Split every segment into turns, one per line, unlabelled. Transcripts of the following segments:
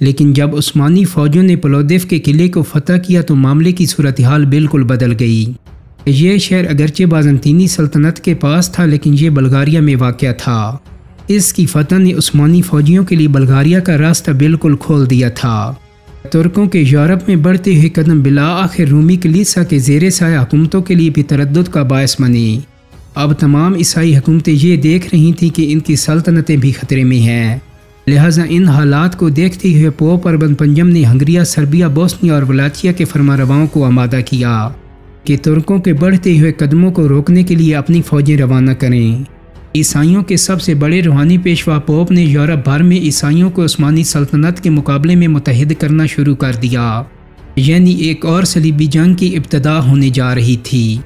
لیکن جب عثمانی فوجوں نے پلودیف کے قلعے کو فتح کیا تو معاملے کی صورتحال بالکل بدل گئی۔ یہ شہر اگرچہ بازنطینی سلطنت کے پاس تھا لیکن یہ بلغاریہ میں واقع تھا۔ اس کی فتح نے عثمانی فوجیوں کے لیے بلغاریہ کا راستہ بالکل کھول دیا تھا۔ ترکوں کے یورپ میں بڑھتے ہوئے قدم بالآخر رومی کلیسا کے زیر سایہ حکومتوں کے لیے بھی تردد کا باعث بنے۔ اب تمام عیسائی حکومتیں یہ دیکھ رہی تھیں کہ ان کی سلطنتیں بھی خطرے میں ہیں، لہٰذا ان حالات کو دیکھتے ہوئے پوپ اربن پنجم نے ہنگریا، سربیا، بوسنیا اور ولاچیا کے فرمانرواؤں کو آمادہ کیا کہ ترکوں کے بڑھتے ہوئے قدموں کو روکنے کے لیے اپنی فوجیں روانہ کریں۔ عیسائیوں کے سب سے بڑے روحانی پیشوا پوپ نے یورپ بھر میں عیسائیوں کو عثمانی سلطنت کے مقابلے میں متحد کرنا شروع کر دیا، یعنی ایک اور صلیبی جنگ کی ابتدا ہونے جا رہی تھی۔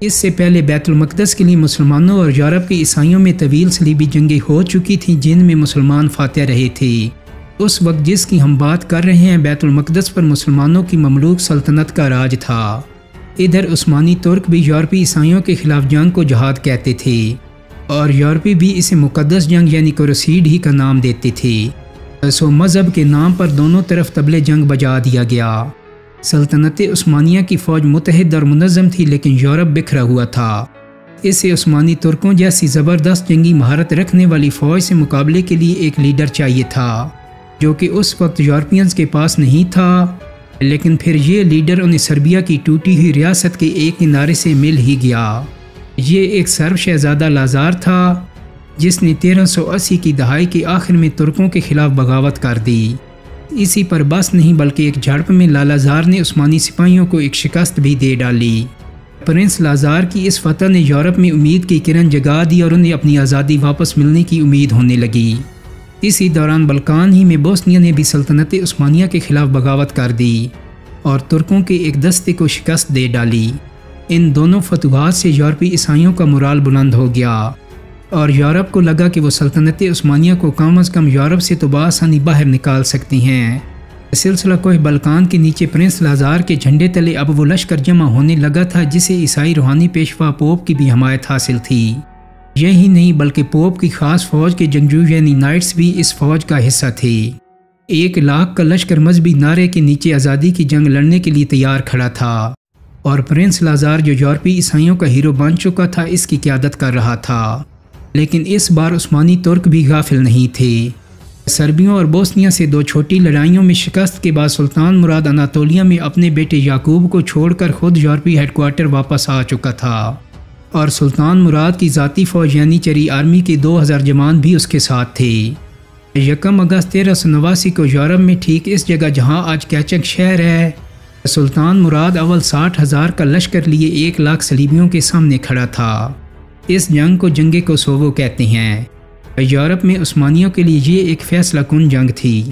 اس سے پہلے بیت المقدس کے لیے مسلمانوں اور یورپ کے عیسائیوں میں طویل صلیبی جنگیں ہو چکی تھیں جن میں مسلمان فاتح رہے تھے۔ اس وقت جس کی ہم بات کر رہے ہیں بیت المقدس پر مسلمانوں کی مملوک سلطنت کا راج تھا۔ ادھر عثمانی ترک بھی یورپی عیسائیوں کے خلاف جنگ کو جہاد کہتے تھے اور یورپی بھی اسے مقدس جنگ یعنی کروسیڈ ہی کا نام دیتے تھے۔ سو مذہب کے نام پر دونوں طرف طبلِ جنگ بجا دیا گیا۔ سلطنت عثمانیہ کی فوج متحد اور منظم تھی لیکن یورپ بکھرا ہوا تھا۔ اسے عثمانی ترکوں جیسی زبردست جنگی مہارت رکھنے والی فوج سے مقابلے کے لیے ایک لیڈر چاہیے تھا جو کہ اس وقت یورپینز کے پاس نہیں تھا، لیکن پھر یہ لیڈر انہیں سربیا کی ٹوٹی ہوئی ریاست کے ایک کنارے سے مل ہی گیا۔ یہ ایک سرب شہزادہ لازار تھا جس نے 1380 کی دہائی کے آخر میں ترکوں کے خلاف بغاوت کر دی۔ اسی پر بس نہیں بلکہ ایک جھڑپ میں لالازار نے عثمانی سپاہیوں کو ایک شکست بھی دے ڈالی۔ پرنس لازار کی اس فتح نے یورپ میں امید کی کرن جگا دی اور انہیں اپنی آزادی واپس ملنے کی امید ہونے لگی۔ اسی دوران بلکان ہی میں بوسنیا نے بھی سلطنت عثمانیہ کے خلاف بغاوت کر دی اور ترکوں کے ایک دستے کو شکست دے ڈالی۔ ان دونوں فتوحات سے یورپی عیسائیوں کا مورال بلند ہو گیا اور یورپ کو لگا کہ وہ سلطنت عثمانیہ کو کم از کم یورپ سے تو بآسانی باہر نکال سکتی ہیں۔ سلسلہ کوہ بلکان کے نیچے پرنس لازار کے جھنڈے تلے اب وہ لشکر جمع ہونے لگا تھا جسے عیسائی روحانی پیشوا پوپ کی بھی حمایت حاصل تھی۔ یہی نہیں بلکہ پوپ کی خاص فوج کے جنگجو یعنی نائٹس بھی اس فوج کا حصہ تھے۔ 1 لاکھ کا لشکر مذہبی نعرے کے نیچے آزادی کی جنگ لڑنے کے لیے تیار کھڑا تھا اور پرنس لازار جو یورپی عیسائیوں کا ہیرو بن چکا تھا اس کی قیادت کر رہا تھا۔ لیکن اس بار عثمانی ترک بھی غافل نہیں تھے۔ سربیوں اور بوسنیا سے 2 چھوٹی لڑائیوں میں شکست کے بعد سلطان مراد اناطولیہ میں اپنے بیٹے یعقوب کو چھوڑ کر خود یورپی ہیڈ کوارٹر واپس آ چکا تھا اور سلطان مراد کی ذاتی فوج یعنی چری آرمی کے 2000 جوان بھی اس کے ساتھ تھے۔ 1 اگست 1389 کو یورپ میں ٹھیک اس جگہ جہاں آج کیچک شہر ہے سلطان مراد اول 60,000 کا لشکر لیے 1 لاکھ صلیبیوں کے سامنے کھڑا تھا۔ اس جنگ کو جنگ کوسوو کہتے ہیں۔ یورپ میں عثمانیوں کے لیے یہ ایک فیصلہ کن جنگ تھی۔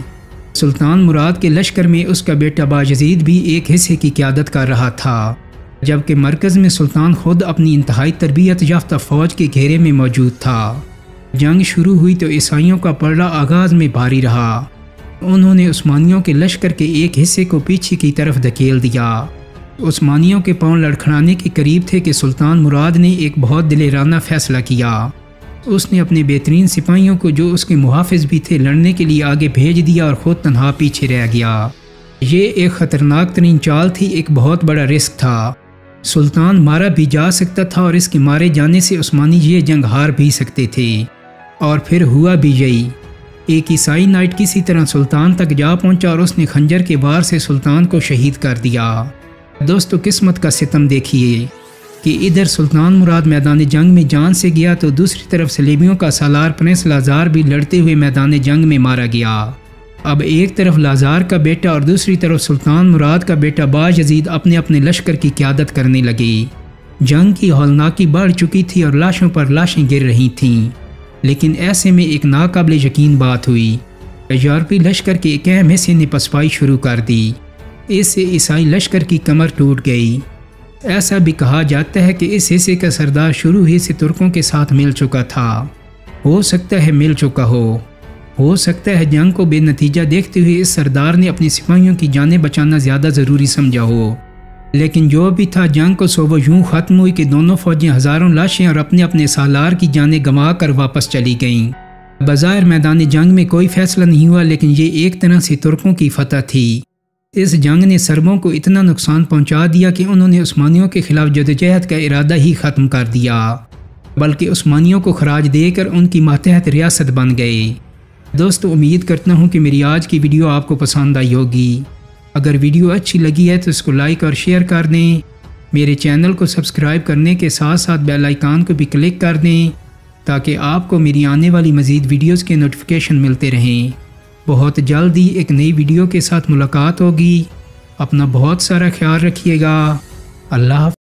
سلطان مراد کے لشکر میں اس کا بیٹا باجزید بھی ایک حصے کی قیادت کر رہا تھا، جبکہ مرکز میں سلطان خود اپنی انتہائی تربیت یافتہ فوج کے گھیرے میں موجود تھا۔ جنگ شروع ہوئی تو عیسائیوں کا پلڑا آغاز میں بھاری رہا۔ انہوں نے عثمانیوں کے لشکر کے ایک حصے کو پیچھے کی طرف دھکیل دیا۔ عثمانیوں کے پاؤں لڑکھڑانے کے قریب تھے کہ سلطان مراد نے ایک بہت دلیرانہ فیصلہ کیا۔ اس نے اپنے بہترین سپاہیوں کو جو اس کے محافظ بھی تھے لڑنے کے لیے آگے بھیج دیا اور خود تنہا پیچھے رہ گیا۔ یہ ایک خطرناک ترین چال تھی، ایک بہت بڑا رسک تھا۔ سلطان مارا بھی جا سکتا تھا اور اس کے مارے جانے سے عثمانی یہ جنگ ہار بھی سکتے تھے، اور پھر ہوا بھی یہی۔ ایک عیسائی نائٹ کسی طرح سلطان تک جا پہنچا اور اس نے خنجر کے وار سے سلطان کو شہید کر دیا۔ دوستو قسمت کا ستم دیکھیے کہ ادھر سلطان مراد میدان جنگ میں جان سے گیا تو دوسری طرف صلیبیوں کا سالار پرنس لازار بھی لڑتے ہوئے میدان جنگ میں مارا گیا۔ اب ایک طرف لازار کا بیٹا اور دوسری طرف سلطان مراد کا بیٹا باجزید اپنے اپنے لشکر کی قیادت کرنے لگے۔ جنگ کی ہولناکی بڑھ چکی تھی اور لاشوں پر لاشیں گر رہی تھیں، لیکن ایسے میں ایک ناقابل یقین بات ہوئی۔ یورپی لشکر کے ایک اہم حصے نے پسپائی شروع کر دی۔ اس سے عیسائی لشکر کی کمر ٹوٹ گئی۔ ایسا بھی کہا جاتا ہے کہ اس حصے کا سردار شروع ہی سے ترکوں کے ساتھ مل چکا تھا۔ ہو سکتا ہے مل چکا ہو سکتا ہے جنگ کو بے نتیجہ دیکھتے ہوئے اس سردار نے اپنی سپاہیوں کی جانیں بچانا زیادہ ضروری سمجھا ہو، لیکن جو بھی تھا جنگ کو سو وہ یوں ختم ہوئی کہ دونوں فوجیں ہزاروں لاشیں اور اپنے اپنے سالار کی جانیں گنوا کر واپس چلی گئیں۔ بظاہر میدان جنگ میں کوئی فیصلہ نہیں ہوا، لیکن یہ ایک طرح سے ترکوں کی فتح تھی۔ اس جنگ نے سربوں کو اتنا نقصان پہنچا دیا کہ انہوں نے عثمانیوں کے خلاف جدوجہد کا ارادہ ہی ختم کر دیا، بلکہ عثمانیوں کو خراج دے کر ان کی ماتحت ریاست بن گئے۔ دوستو، امید کرتا ہوں کہ میری آج کی ویڈیو آپ کو پسند آئی ہوگی۔ اگر ویڈیو اچھی لگی ہے تو اس کو لائک اور شیئر کر دیں۔ میرے چینل کو سبسکرائب کرنے کے ساتھ ساتھ بیل آئیکن کو بھی کلک کر دیں تاکہ آپ کو میری آنے والی مزید ویڈیوز کے نوٹیفیکیشن ملتے رہیں۔ بہت جلدی ایک نئی ویڈیو کے ساتھ ملاقات ہوگی۔ اپنا بہت سارا خیال رکھیے گا۔ اللہ حافظ۔